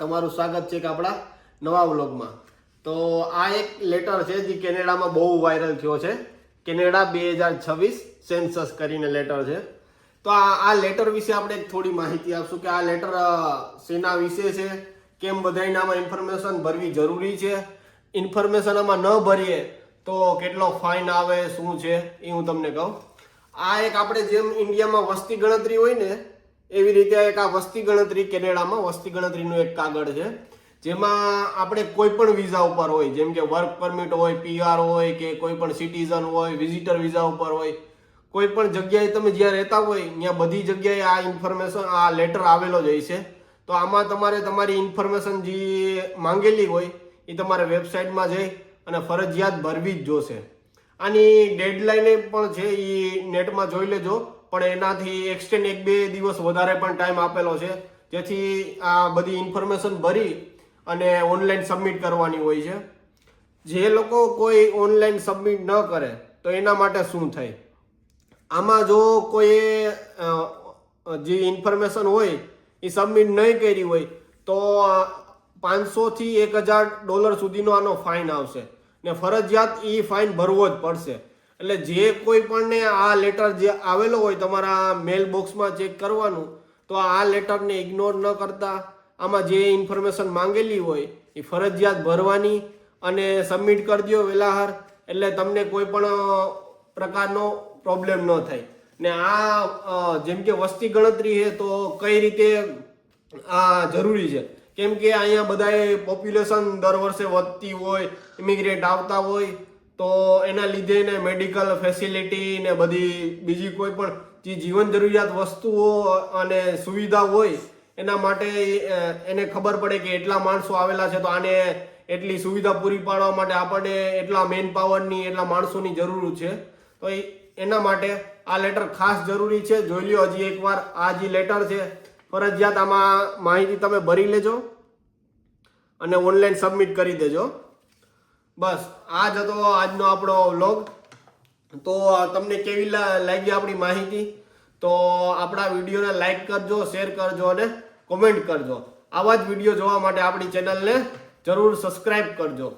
તમારું સ્વાગત છે કે આપણા નવા વ્લોગમાં। તો આ એક લેટર છે જે કેનેડામાં બહુ વાયરલ થયો છે। કેનેડા 2026 સેન્સસ કરીને લેટર છે। તો આ લેટર વિશે આપણે થોડી માહિતી આપશું કે આ લેટર શેના વિશે છે, કેમ બધાને આમાં ઇન્ફોર્મેશન ભરવી જરૂરી છે, ઇન્ફોર્મેશન આમાં ન ભરીએ તો કેટલો ફાઇન આવે, શું છે એ હું તમને કહું। આ એક આપણે જેમ ઇન્ડિયામાં વસ્તી ગણતરી હોય ને એવી રીતે એક આ વસ્તી ગણતરી કેનેડામાં વસ્તી ગણતરીનું એક કાગળ છે, જેમાં આપણે કોઈ પણ વિઝા ઉપર હોય, જેમ કે વર્ક પરમિટ હોય, PR હોય કે કોઈ પણ સિટીઝન હોય, વિઝિટર વિઝા ઉપર હોય, કોઈ પણ જગ્યાએ તમે જ્યાં રહેતા હોય ત્યાં બધી જગ્યાએ આ ઇન્ફોર્મેશન આ લેટર આવેલો જ હોય છે। તો આમાં તમારે તમારી ઇન્ફોર્મેશન જે માંગેલી હોય એ તમારે વેબસાઇટમાં જઈ અને ફરજિયાત ભરવી જ જોશે। આની ડેડલાઇન પણ છે એ નેટમાં જોઈ લેજો, પણ એનાથી એક્સટેન્ડ 1-2 દિવસ વધારે પણ ટાઈમ આપેલો છે, જેથી આ બધી ઇન્ફોર્મેશન ભરી અને ઓનલાઈન સબમિટ કરવાની હોય છે। જે લોકો કોઈ ઓનલાઈન સબમિટ ન કરે તો એના માટે શું થાય? આમાં જો કોઈ જે ઇન્ફોર્મેશન હોય એ સબમિટ નહીં કરી હોય તો $500 થી $1000 સુધીનો આનો ફાઇન આવશે ને ફરજિયાત એ ફાઇન ભરવો જ પડશે। એટલે જે કોઈ પણને આ લેટર જે આવેલો હોય તમારા મેલ બોક્સમાં ચેક કરવાનું, તો આ લેટરને ઇગ્નોર ન કરતા આમાં જે ઇન્ફોર્મેશન માંગેલી હોય એ ફરજિયાત ભરવાની અને સબમિટ કરી દો વેલાહાર, એટલે તમને કોઈ પણ પ્રકારનો પ્રોબ્લેમ ન થાય। ને આ જેમ કે વસ્તી ગણતરી છે તો કઈ રીતે આ જરૂરી છે, કેમ કે અહીંયા બધાએ પોપ્યુલેશન દર વર્ષે વધતી હોય, ઇમિગ્રેન્ટ આવતા હોય, તો એના લીધે ને મેડિકલ ફેસિલિટી ને બધી બીજી કોઈ પણ જે જીવન જરૂરિયાત વસ્તુઓ અને સુવિધા હોય એના માટે એને ખબર પડે કે એટલા માણસો આવેલા છે, તો આને એટલી સુવિધા પૂરી પાડવા માટે આપણને એટલા મેન પાવરની એટલા માણસોની જરૂર છે। તો એના માટે આ લેટર ખાસ જરૂરી છે। જોઈ લ્યો હજી એકવાર આ જે લેટર છે ફરજિયાત આમાં માહિતી તમે ભરી લેજો અને ઓનલાઈન સબમિટ કરી દેજો। બસ આ જ હતો આજનો આપણો વ્લોગ। તો તમને કેવી લાગી આપણી માહિતી? તો આપણા વિડીયોને લાઈક કરજો, શેર કરજો અને કોમેન્ટ કરજો। આવા જ વિડીયો જોવા માટે આપણી ચેનલને જરૂર સબસ્ક્રાઈબ કરજો।